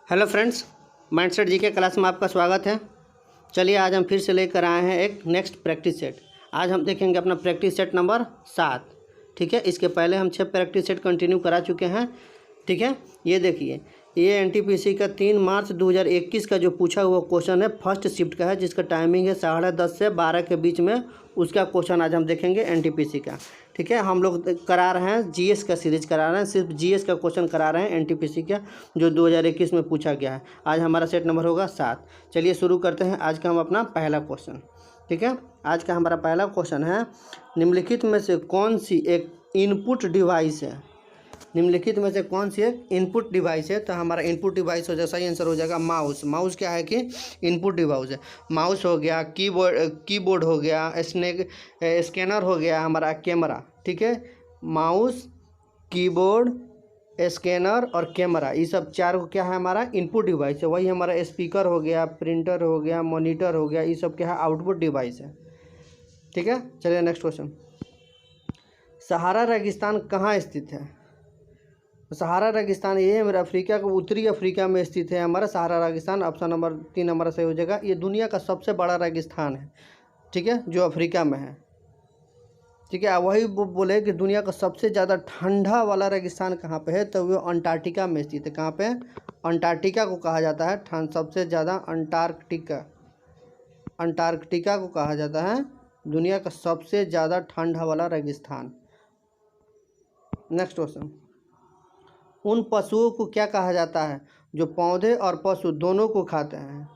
Hello friends, mindset जी के class में आपका स्वागत है। चलिए आज हम फिर से लेकर आए हैं एक नेक्स्ट प्रैक्टिस सेट। आज हम देखेंगे अपना प्रैक्टिस सेट नंबर 7। ठीक है, इसके पहले हम 6 प्रैक्टिस सेट कंटिन्यू करा चुके हैं। ठीक है, ये देखिए, ये एनटीपीसी का 3 मार्च 2021 का जो पूछा हुआ क्वेश्चन है फर्स्ट शिफ्ट का है, जिसका टाइमिंग है 10:30 से 12 के बीच में। उसका क्वेश्चन आज हम देखेंगे एनटीपीसी का। ठीक है, हम लोग करा रहे हैं जीएस का सीरीज करा रहे हैं, सिर्फ जीएस का क्वेश्चन करा रहे हैं एनटीपीसी का, जो 2021 में पूछा गया है। आज हमारा सेट नंबर होगा 7। चलिए शुरू करते हैं आज का हम अपना पहला क्वेश्चन। ठीक है, आज का हमारा पहला क्वेश्चन है, निम्नलिखित में से कौन सी एक इनपुट डिवाइस है। निम्नलिखित में से कौन सी एक इनपुट डिवाइस है। तो हमारा इनपुट डिवाइस हो जाएगा, सही आंसर हो जाएगा माउस। माउस क्या है कि इनपुट डिवाइस है। माउस हो गया, कीबोर्ड हो गया, स्कैनर हो गया, हमारा कैमरा। ठीक है, माउस, कीबोर्ड, स्कैनर और कैमरा, ये सब चार को क्या है, हमारा इनपुट डिवाइस है। वही हमारा स्पीकर हो गया, प्रिंटर हो गया, मॉनिटर हो गया, ये सब क्या है, आउटपुट डिवाइस है। ठीक है, चलिए नेक्स्ट क्वेश्चन। सहारा रेगिस्तान कहाँ स्थित है। सहारा रेगिस्तान ये है मेरा अफ्रीका को, उत्तरी अफ्रीका में स्थित है हमारा सहारा रेगिस्तान। ऑप्शन नंबर 3 हमारा सही हो जाएगा। ये दुनिया का सबसे बड़ा रेगिस्तान है। ठीक है, जो अफ्रीका में है। ठीक है, वही बोले कि दुनिया का सबसे ज़्यादा ठंडा वाला रेगिस्तान कहाँ पे है, तो वो अंटार्कटिका में स्थित है। कहाँ पे? अंटार्कटिका को कहा जाता है सबसे ज़्यादा अंटार्कटिका। अंटार्कटिका को कहा जाता है दुनिया का सबसे ज़्यादा ठंडा वाला रेगिस्तान। नेक्स्ट क्वेश्चन, उन पशुओं को क्या कहा जाता है जो पौधे और पशु दोनों को खाते हैं।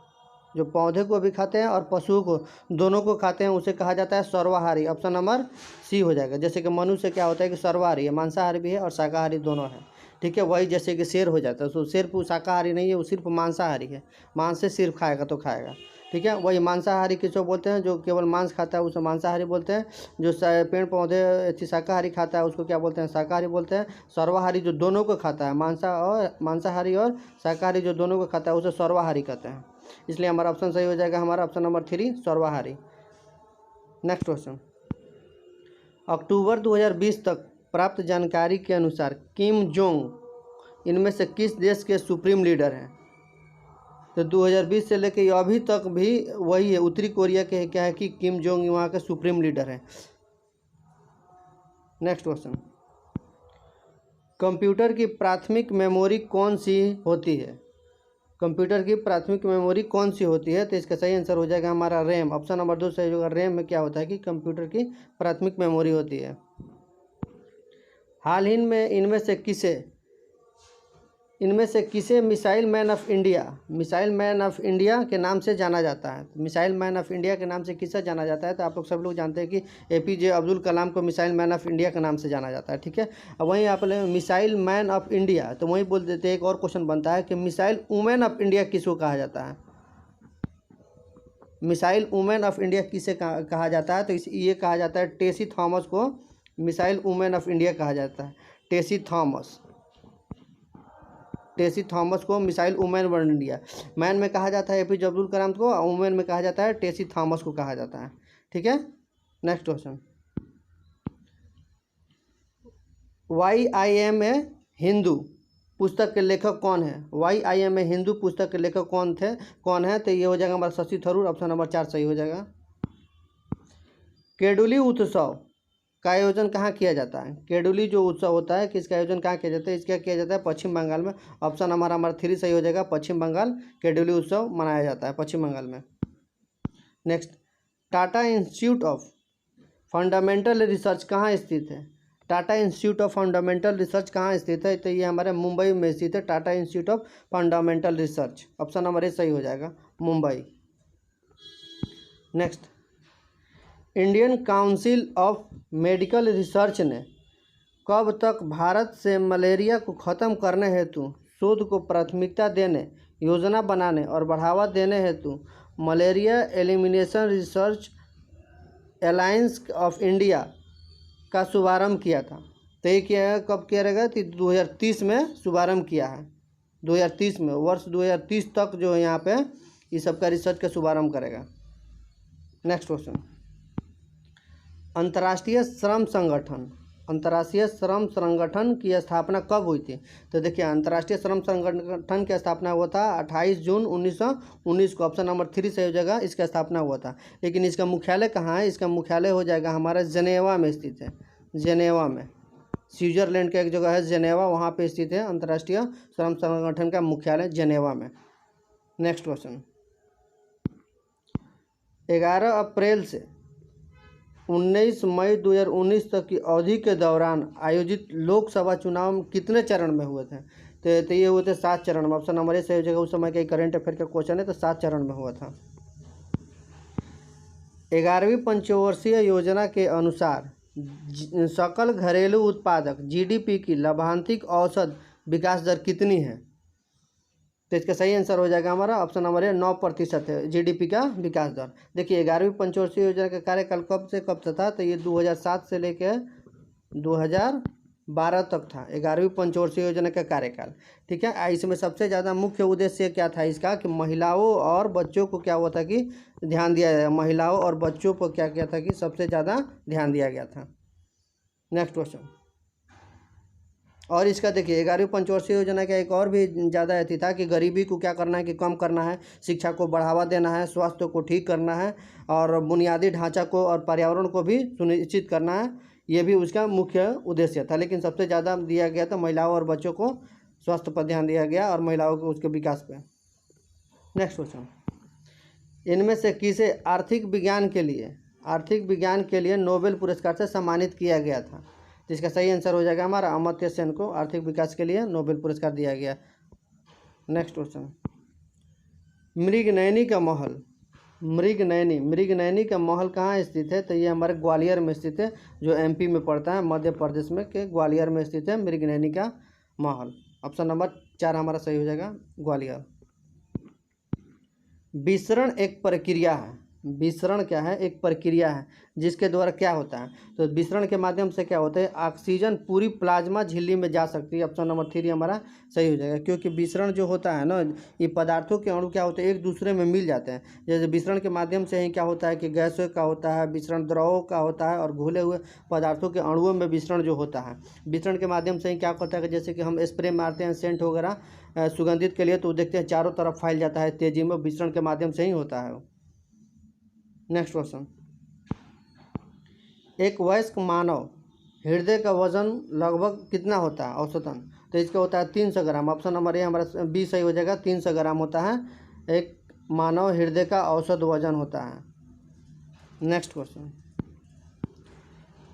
जो पौधे को भी खाते हैं और पशुओं को दोनों को खाते हैं, उसे कहा जाता है सर्वाहारी। ऑप्शन नंबर सी हो जाएगा। जैसे कि मनुष्य क्या होता है कि सर्वाहारी है, मांसाहारी भी है और शाकाहारी दोनों है। ठीक है, वही जैसे कि शेर हो जाता है, तो शेर वो शाकाहारी नहीं है, वो सिर्फ मांसाहारी है। मांस से सिर्फ खाएगा तो खाएगा। ठीक है, वही मांसाहारी किसको बोलते हैं, जो केवल मांस खाता है उसे मांसाहारी बोलते हैं। जो पेड़ पौधे शाकाहारी खाता है उसको क्या बोलते हैं, शाकाहारी बोलते हैं। सर्वाहारी जो दोनों को खाता है, मांसाहारी और शाकाहारी जो दोनों को खाता है, उसे सर्वाहारी कहते हैं। इसलिए हमारा ऑप्शन सही हो जाएगा, हमारा ऑप्शन नंबर 3 सर्वाहारी। नेक्स्ट क्वेश्चन, अक्टूबर 2020 तक प्राप्त जानकारी के अनुसार किम जोंग इनमें से किस देश के सुप्रीम लीडर हैं। तो 2020 से लेकर अभी तक भी वही है, उत्तरी कोरिया के क्या है कि किम जोंग वहाँ के सुप्रीम लीडर हैं। नेक्स्ट क्वेश्चन, कंप्यूटर की प्राथमिक मेमोरी कौन सी होती है। कंप्यूटर की प्राथमिक मेमोरी कौन सी होती है। तो इसका सही आंसर हो जाएगा हमारा रैम। ऑप्शन नंबर 2 सही होगा। रैम में क्या होता है कि कंप्यूटर की प्राथमिक मेमोरी होती है। हाल ही में इनमें से किसे मिसाइल मैन ऑफ इंडिया के नाम से जाना जाता है। मिसाइल मैन ऑफ इंडिया के नाम से किसे जाना जाता है। तो आप लोग सब लोग जानते हैं कि एपीजे अब्दुल कलाम को मिसाइल मैन ऑफ इंडिया के नाम से जाना जाता है। ठीक है, अब वहीं आप मिसाइल मैन ऑफ इंडिया, तो वहीं बोल देते हैं, एक और क्वेश्चन बनता है कि मिसाइल वुमेन ऑफ इंडिया किसको कहा जाता है। मिसाइल वुमेन ऑफ इंडिया किसे कहा जाता है। तो ये कहा जाता है टेसी थॉमस को मिसाइल वुमेन ऑफ इंडिया कहा जाता है। टेसी थॉमस को missile women of India. Man में कहा जाता है एपीजे अब्दुल कलाम को, और वुमेन में कहा जाता है टेसी थॉमस को कहा जाता है। ठीक है, नेक्स्ट क्वेश्चन, YIM हिंदू पुस्तक के लेखक कौन है। YIM हिंदू पुस्तक के लेखक कौन है। तो ये हो जाएगा हमारा शशि थरूर। ऑप्शन नंबर 4 सही हो जाएगा। केडुली उत्सव का आयोजन कहाँ किया जाता है। केडुली जो उत्सव होता है, किसका आयोजन कहाँ किया जाता है। इसका किया जाता है पश्चिम बंगाल में। ऑप्शन हमारा 3 सही हो जाएगा। पश्चिम बंगाल केडुली उत्सव मनाया जाता है पश्चिम बंगाल में। Next, Tata institute of fundamental research कहाँ स्थित है। Tata institute of fundamental research कहाँ स्थित है। तो ये हमारे मुंबई में स्थित है, Tata institute of fundamental research. Option number 1 सही हो जाएगा, Mumbai. Next, Indian council of medical research ने कब तक भारत से मलेरिया को ख़त्म करने हेतु शोध को प्राथमिकता देने, योजना बनाने और बढ़ावा देने हेतु malaria elimination research alliance of India का शुभारंभ किया था। तो ये किया है, कब किया रहेगा। तो 2030 में शुभारंभ किया है। 2030 में, वर्ष 2030 तक जो है यहाँ पे ये सबका रिसर्च का शुभारंभ करेगा। नेक्स्ट क्वेश्चन, अंतर्राष्ट्रीय श्रम संगठन अंतर्राष्ट्रीय श्रम संगठन की स्थापना कब हुई थी? तो देखिए अंतर्राष्ट्रीय श्रम संगठन की स्थापना हुआ था 28 जून 1919 को। ऑप्शन नंबर 3 सही हो जाएगा, इसका स्थापना हुआ था। लेकिन इसका मुख्यालय कहाँ है? इसका मुख्यालय हो जाएगा हमारा जेनेवा में स्थित है। जेनेवा में, स्विट्जरलैंड का एक जगह है जेनेवा, वहाँ पे स्थित है अंतर्राष्ट्रीय श्रम संगठन का मुख्यालय जेनेवा में। नेक्स्ट क्वेश्चन, 11 अप्रैल से 19 मई 2019 तक की अवधि के दौरान आयोजित लोकसभा चुनाव कितने चरण में हुए थे? तो ये हुए थे 7 चरण में। ऑप्शन नंबर ए सही हो जाएगा। उस समय का करंट अफेयर का क्वेश्चन है, तो 7 चरण में हुआ था। 11वीं पंचवर्षीय योजना के अनुसार सकल घरेलू उत्पादक जीडीपी की लाभांतिक औसत विकास दर कितनी है? तो इसका सही आंसर हो जाएगा हमारा ऑप्शन नंबर ए 9% है जीडीपी का विकास दर। देखिए 11वीं पंचवर्षीय योजना का कार्यकाल कब से कब तक था? तो ये 2007 से लेकर 2012 तक था 11वीं पंचवर्षीय योजना का कार्यकाल। ठीक है, इसमें सबसे ज़्यादा मुख्य उद्देश्य क्या था इसका कि महिलाओं और बच्चों को क्या हुआ था कि ध्यान दिया जाए, महिलाओं और बच्चों पर क्या किया था कि सबसे ज़्यादा ध्यान दिया गया था। नेक्स्ट क्वेश्चन, और इसका देखिए 11वीं पंचवर्षीय योजना का एक और भी ज़्यादा अथी था कि गरीबी को क्या करना है कि कम करना है, शिक्षा को बढ़ावा देना है, स्वास्थ्य को ठीक करना है और बुनियादी ढांचा को और पर्यावरण को भी सुनिश्चित करना है। ये भी उसका मुख्य उद्देश्य था। लेकिन सबसे ज़्यादा दिया गया था महिलाओं और बच्चों को स्वास्थ्य पर ध्यान दिया गया और महिलाओं को उसके विकास पे। नेक्स्ट क्वेश्चन, इनमें से किसे आर्थिक विज्ञान के लिए नोबेल पुरस्कार से सम्मानित किया गया था? जिसका सही आंसर हो जाएगा हमारा अमर्त्य सेन को आर्थिक विकास के लिए नोबेल पुरस्कार दिया गया। नेक्स्ट क्वेश्चन, मृगनयनी का महल कहाँ स्थित है? तो ये हमारे ग्वालियर में स्थित है, जो एमपी में पड़ता है, मध्य प्रदेश में के ग्वालियर में स्थित है मृगनयनी का महल। ऑप्शन नंबर 4 हमारा सही हो जाएगा, ग्वालियर। विसरण एक प्रक्रिया है। विसरण क्या है? एक प्रक्रिया है जिसके द्वारा क्या होता है? तो विसरण के माध्यम से क्या होता है? ऑक्सीजन पूरी प्लाज्मा झिल्ली में जा सकती है। ऑप्शन नंबर 3 हमारा सही हो जाएगा, क्योंकि विसरण जो होता है ना, ये पदार्थों के अणु क्या होते हैं एक दूसरे में मिल जाते हैं। जैसे विसरण के माध्यम से ही क्या होता है कि गैसों का होता है, विसरण द्रवों का होता है और घुले हुए पदार्थों के अणुओं में विसरण जो होता है। विसरण के माध्यम से ही क्या होता है कि जैसे कि हम स्प्रे मारते हैं सेंट वगैरह सुगंधित के लिए, तो देखते हैं चारों तरफ फैल जाता है तेजी में, विसरण के माध्यम से ही होता है। नेक्स्ट क्वेश्चन, एक वयस्क मानव हृदय का वजन लगभग कितना होता है औसतन? तो इसका होता है 300 ग्राम। ऑप्शन नंबर ए हमारा बी सही हो जाएगा, 300 ग्राम होता है एक मानव हृदय का औसत वजन होता है। नेक्स्ट क्वेश्चन,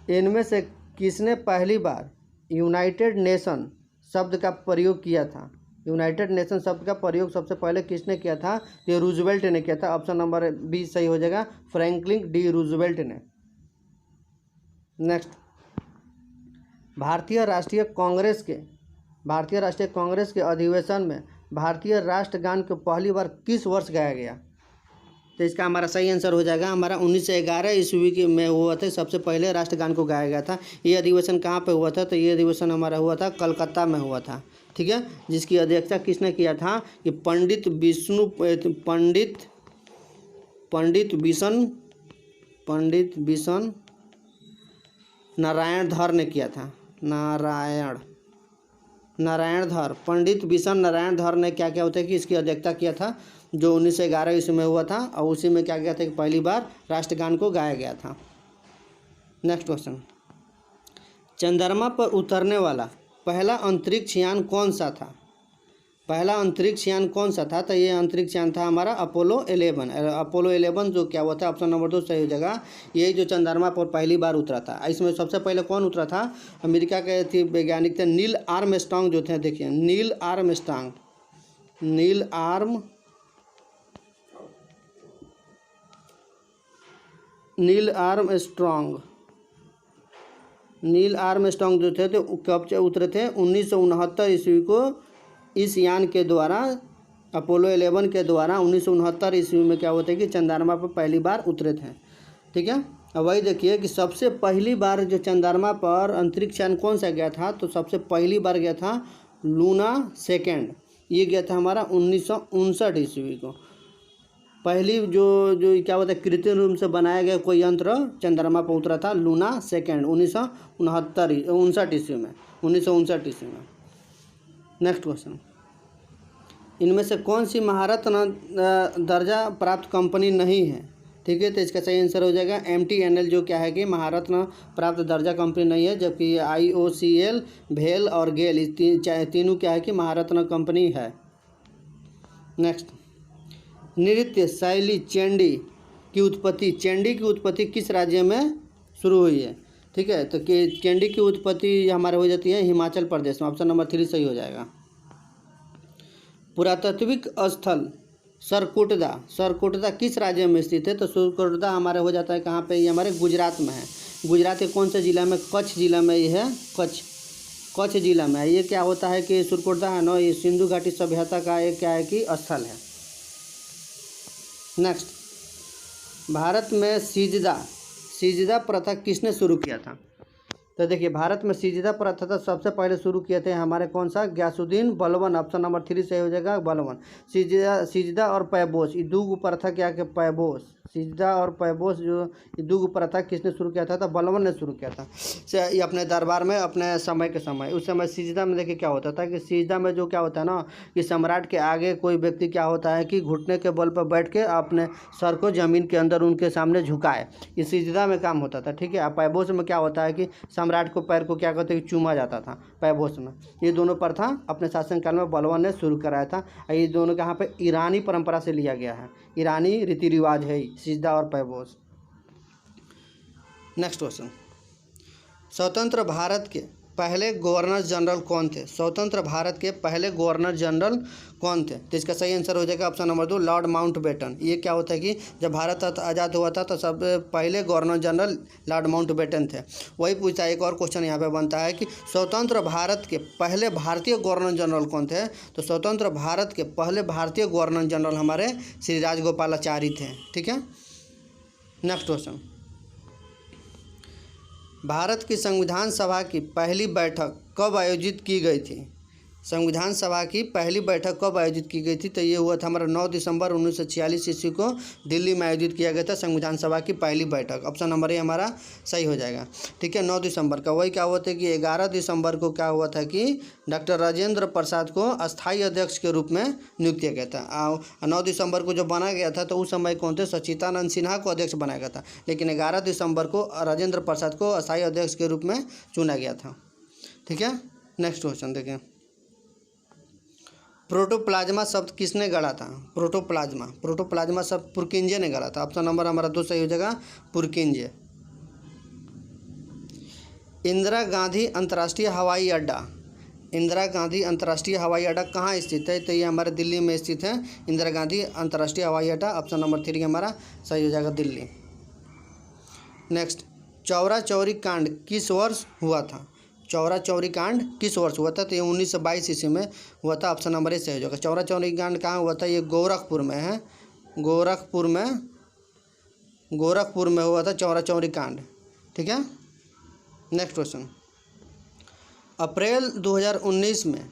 इनमें से किसने पहली बार यूनाइटेड नेशन शब्द का प्रयोग किया था? यूनाइटेड नेशन शब्द का प्रयोग सबसे पहले किसने किया था? ये रूजवेल्ट ने किया था। ऑप्शन नंबर बी सही हो जाएगा, फ्रैंकलिन डी रूजवेल्ट ने। नेक्स्ट, भारतीय राष्ट्रीय कांग्रेस के अधिवेशन में भारतीय राष्ट्रगान को पहली बार किस वर्ष गाया गया? तो इसका हमारा सही आंसर हो जाएगा हमारा 1911 ईस्वी के में हुआ था, सबसे पहले राष्ट्रगान को गाया गया था। ये अधिवेशन कहाँ पे हुआ था? तो ये अधिवेशन हमारा हुआ था कलकत्ता में हुआ था। ठीक है, जिसकी अध्यक्षता किसने किया था? कि पंडित बिशन नारायण धर ने किया था। पंडित बिशन नारायण धर ने क्या क्या होता है कि इसकी अध्यक्षता किया था, जो 1911 ईस्वी में हुआ था, और उसी में क्या किया था कि पहली बार राष्ट्रगान को गाया गया था। नेक्स्ट क्वेश्चन, चंद्रमा पर उतरने वाला पहला अंतरिक्ष यान कौन सा था? तो ये अंतरिक्ष यान था हमारा अपोलो 11 जो क्या हुआ था, ऑप्शन नंबर 2 सही हो जाएगा। यही जो चंद्रमा पर पहली बार उतरा था। इसमें सबसे पहले कौन उतरा था? अमेरिका के थे वैज्ञानिक थे नील आर्मस्ट्रांग जो थे। देखिए नील आर्मस्ट्रांग जो थे तो कब उतरे थे? 1969 ईस्वी को इस यान के द्वारा, अपोलो 11 के द्वारा 1969 ईस्वी में क्या होता है कि चंद्रमा पर पहली बार उतरे थे। ठीक है, अब वही देखिए कि सबसे पहली बार जो चंद्रमा पर अंतरिक्ष यान कौन सा गया था? तो सबसे पहली बार गया था लूना सेकेंड, ये गया था हमारा 1959 ईस्वी को। पहली जो जो क्या बोलते हैं कृत्रिम रूप से बनाया गया कोई यंत्र चंद्रमा पर उतरा था लूना सेकेंड 1959 ईस्वी में 1959 ईस्वी में। नेक्स्ट क्वेश्चन, इनमें से कौन सी महारत्न दर्जा प्राप्त कंपनी नहीं है? ठीक है, तो इसका सही आंसर हो जाएगा MTNL, जो क्या है कि महारत्न प्राप्त दर्जा कंपनी नहीं है, जबकि IOCL, भेल और गेल इस तीनों क्या है कि महारत्न कंपनी है। नेक्स्ट, नृत्य शैली चंडी की उत्पत्ति किस राज्य में शुरू हुई है? ठीक है, तो चंडी की उत्पत्ति हमारे हो जाती है हिमाचल प्रदेश में। ऑप्शन नंबर 3 सही हो जाएगा। पुरातात्विक स्थल सरकोटदा किस राज्य में स्थित है? तो सरकोटदा हमारे हो जाता है कहाँ पे? ये हमारे गुजरात में है। गुजरात के कौन से जिला में? कच्छ जिला में ये है, कच्छ जिला में है। ये क्या होता है कि सरकोटदा है ना, ये सिंधु घाटी सभ्यता का एक क्या है कि स्थल है। नेक्स्ट, भारत में सिजदा प्रथा किसने शुरू किया था? तो देखिए, भारत में सिजदा प्रथा था सबसे पहले शुरू किए थे हमारे कौन सा? गयासुद्दीन बलबन। ऑप्शन नंबर 3 सही हो जाएगा, बलबन। सिजदा और पैबोस, ये दो प्रथा क्या के? पैबोस, सिजदा और पैबोस जो ये दो प्रथा किसने शुरू किया था? तो बलबन ने शुरू किया था। ये अपने दरबार में अपने समय के समय। उस समय सिजदा में देखिए क्या होता था कि सिजदा में जो क्या होता है ना कि सम्राट के आगे कोई व्यक्ति क्या होता है कि घुटने के बल पर बैठ के अपने सर को जमीन के अंदर उनके सामने झुकाए, ये सिजदा में काम होता था। ठीक है, पैबोस में क्या होता है कि सम्राट को पैर को क्या कहते हैं चूमा जाता था पैबोस में। ये दोनों प्रथा अपने शासनकाल में बलबन ने शुरू कराया था। ये दोनों कहाँ पे? ईरानी परंपरा से लिया गया है, ईरानी रीति रिवाज है सिजदा और पैबोस। नेक्स्ट क्वेश्चन, स्वतंत्र भारत के पहले गवर्नर जनरल कौन थे? स्वतंत्र भारत के पहले गवर्नर जनरल कौन थे? तो इसका सही आंसर हो जाएगा ऑप्शन नंबर 2 लॉर्ड माउंटबेटन। ये क्या होता है कि जब भारत आज़ाद हुआ था तो सबसे पहले गवर्नर जनरल लॉर्ड माउंटबेटन थे। वही पूछता है, एक और क्वेश्चन यहाँ पे बनता है कि स्वतंत्र भारत के पहले भारतीय गवर्नर जनरल कौन थे? तो स्वतंत्र भारत के पहले भारतीय गवर्नर जनरल हमारे श्री राजगोपालाचारी थे। ठीक है, नेक्स्ट क्वेश्चन, भारत की संविधान सभा की पहली बैठक कब आयोजित की गई थी? संविधान सभा की पहली बैठक कब आयोजित की गई थी? तो ये हुआ था हमारा 9 दिसंबर 1946 ईस्वी को दिल्ली में आयोजित किया गया था संविधान सभा की पहली बैठक। ऑप्शन नंबर ए हमारा सही हो जाएगा। ठीक है, 9 दिसंबर का। वही क्या हुआ था कि 11 दिसंबर को क्या हुआ था कि डॉक्टर राजेंद्र प्रसाद को अस्थायी अध्यक्ष के रूप में नियुक्त किया गया था। 9 दिसंबर को जब बना गया था तो उस समय कौन थे? सच्चिदानंद सिन्हा को अध्यक्ष बनाया गया था, लेकिन 11 दिसंबर को राजेंद्र प्रसाद को अस्थायी अध्यक्ष के रूप में चुना गया था। ठीक है, नेक्स्ट क्वेश्चन देखें, प्रोटोप्लाज्मा शब्द किसने गढ़ा था? प्रोटोप्लाज्मा शब्द पुरकिंजे ने गढ़ा था। ऑप्शन नंबर हमारा 2 सही हो जाएगा, पुरकिंजे। इंदिरा गांधी अंतर्राष्ट्रीय हवाई अड्डा कहाँ स्थित है? तो ये हमारे दिल्ली में स्थित है, इंदिरा गांधी अंतर्राष्ट्रीय हवाई अड्डा। ऑप्शन नंबर 3 हमारा सही हो जाएगा, दिल्ली। नेक्स्ट, चौरा चौरी कांड किस वर्ष हुआ था? चौरा चौरी कांड किस वर्ष हुआ था? तो ये 1922 ईस्वी में हुआ था। ऑप्शन नंबर ए सही हो जाएगा। चौरा चौरी कांड कहाँ हुआ था? ये गोरखपुर में है, गोरखपुर में हुआ था चौरा चौरी कांड। ठीक है, नेक्स्ट क्वेश्चन, अप्रैल 2019 में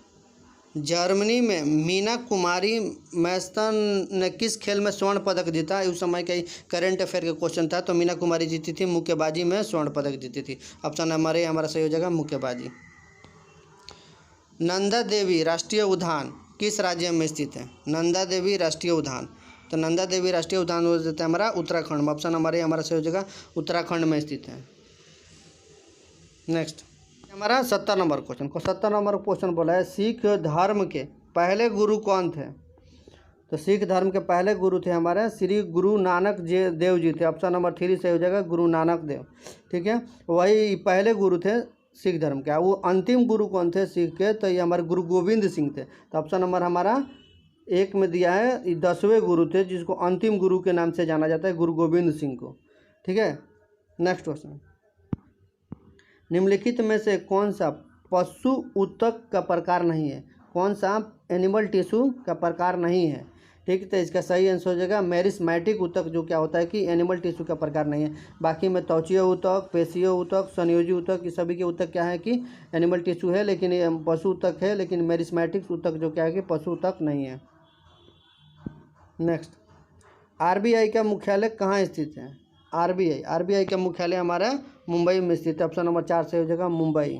जर्मनी में मीना कुमारी मैस्तन ने किस खेल में स्वर्ण पदक जीता? उस समय का करंट अफेयर का क्वेश्चन था। तो मीना कुमारी जीती थी मुक्केबाजी में स्वर्ण पदक जीती थी। ऑप्शन नंबर ए हमारा सही हो जाएगा, मुक्केबाजी। नंदा देवी राष्ट्रीय उद्यान किस राज्य में स्थित है? नंदा देवी राष्ट्रीय उद्यान, तो नंदा देवी राष्ट्रीय उद्यान हो जाता है हमारा उत्तराखंड में। ऑप्शन नंबर ए हमारा सही हो जाएगा, उत्तराखंड में स्थित है। नेक्स्ट हमारा 70 नंबर क्वेश्चन को 70 नंबर क्वेश्चन बोला है, सिख धर्म के पहले गुरु कौन थे? तो सिख धर्म के पहले गुरु थे हमारे श्री गुरु नानक देव जी थे। ऑप्शन नंबर 3 सही हो जाएगा, गुरु नानक देव। ठीक है, वही पहले गुरु थे सिख धर्म के। वो अंतिम गुरु कौन थे सिख के? तो ये हमारे गुरु गोविंद सिंह थे। तो ऑप्शन नंबर हमारा 1 में दिया है, ये 10वें गुरु थे जिसको अंतिम गुरु के नाम से जाना जाता है, गुरु गोविंद सिंह को। ठीक है, नेक्स्ट क्वेश्चन, निम्नलिखित में से कौन सा पशु ऊतक का प्रकार नहीं है? कौन सा एनिमल टिश्यू का प्रकार नहीं है? ठीक, तो इसका सही आंसर हो जाएगा मेरिस्मेटिक ऊतक, जो क्या होता है कि एनिमल टिश्यू का प्रकार नहीं है। बाकी में त्वचीय ऊतक, पेशीय ऊतक, संयोजी ऊतक, ये सभी के ऊतक क्या है कि एनिमल टिश्यू है, लेकिन ये पशु ऊतक है, लेकिन मेरिस्मेटिक ऊतक जो क्या है कि पशु ऊतक नहीं है। नेक्स्ट, आरबीआई का मुख्यालय कहाँ स्थित है? आरबीआई का मुख्यालय हमारा मुंबई में स्थित है। ऑप्शन नंबर 4 सही हो जाएगा मुंबई।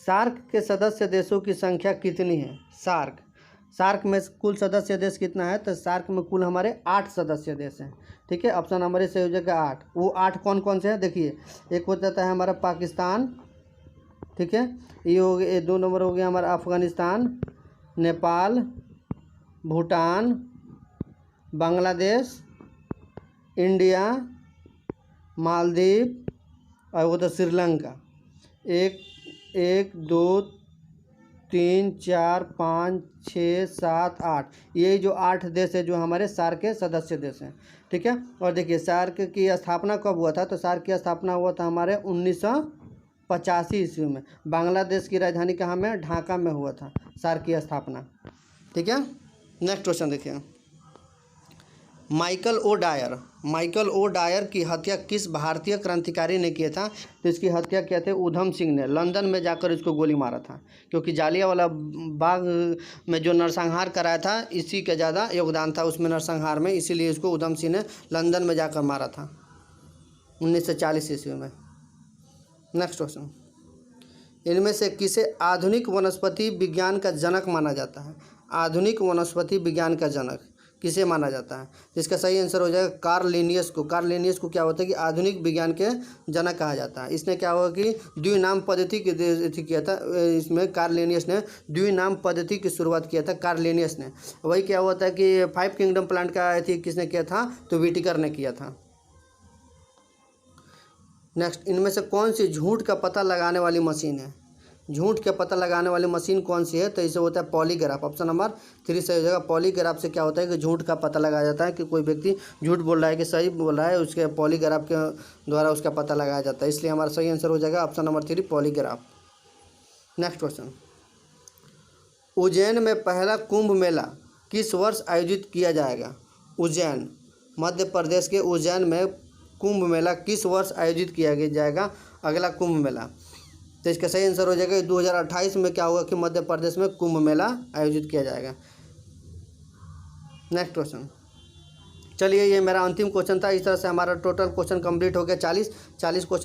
सार्क के सदस्य देशों की संख्या कितनी है? सार्क में कुल सदस्य देश कितना है? तो सार्क में कुल हमारे 8 सदस्य देश हैं। ठीक है, ऑप्शन नंबर सही हो जाएगा 8। वो 8 कौन कौन से हैं? देखिए, एक हो जाता है हमारा पाकिस्तान, ठीक है, ये हो गया 2 नंबर हो गया हमारा अफ़गानिस्तान, नेपाल, भूटान, बांग्लादेश, इंडिया, मालदीव और वो तो श्रीलंका। 1 2 3 4 5 6 7 8, ये जो 8 देश है जो हमारे सार्क के सदस्य देश हैं। ठीक है, और देखिए सार्क की स्थापना कब हुआ था? तो सार्क की स्थापना हुआ था हमारे 1985 ईस्वी में। बांग्लादेश की राजधानी कहाँ में? ढाका में हुआ था सार्क की स्थापना। ठीक है, नेक्स्ट क्वेश्चन देखिए। माइकल ओ डायर की हत्या किस भारतीय क्रांतिकारी ने किया था? तो इसकी हत्या किया थे उधम सिंह ने। लंदन में जाकर इसको गोली मारा था, क्योंकि जालियांवाला बाग में जो नरसंहार कराया था इसी का ज़्यादा योगदान था उसमें, नरसंहार में, इसीलिए इसको उधम सिंह ने लंदन में जाकर मारा था 1940 ईस्वी में। Next question. इनमें से किसे आधुनिक वनस्पति विज्ञान का जनक माना जाता है? आधुनिक वनस्पति विज्ञान का जनक किसे माना जाता है? इसका सही आंसर हो जाएगा कार्ल लिनियस को। कार्ल लिनियस को क्या होता है कि आधुनिक विज्ञान के जनक कहा जाता है। इसने क्या हुआ कि द्विनाम पद्धति की किया था। इसमें कार्ल लिनियस ने द्विनाम पद्धति की शुरुआत किया था। कार्ल लिनियस ने वही क्या हुआ था कि 5 किंगडम प्लांट का किसने किया था? तो व्हिटेकर ने किया था। नेक्स्ट, इनमें से कौन सी झूठ का पता लगाने वाली मशीन है? झूठ का पता लगाने वाली मशीन कौन सी है? तो इसे होता है पॉलीग्राफ। ऑप्शन नंबर 3 सही हो जाएगा। पॉलीग्राफ से क्या होता है कि झूठ का पता लगाया जाता है कि कोई व्यक्ति झूठ बोल रहा है कि सही बोल रहा है, उसके पॉलीग्राफ के द्वारा उसका पता लगाया जाता है। इसलिए हमारा सही आंसर हो जाएगा option number 3 polygraph. Next question. Ujjain में पहला कुंभ मेला किस वर्ष आयोजित किया जाएगा? उज्जैन, मध्य प्रदेश के उज्जैन में कुंभ मेला किस वर्ष आयोजित किया जाएगा? अगला कुंभ मेला, तो इसका सही आंसर हो जाएगा 2028 में क्या होगा कि मध्य प्रदेश में कुंभ मेला आयोजित किया जाएगा। Next question. चलिए, ये मेरा अंतिम क्वेश्चन था। इस तरह से हमारा टोटल क्वेश्चन कंप्लीट हो गया। 40 क्वेश्चन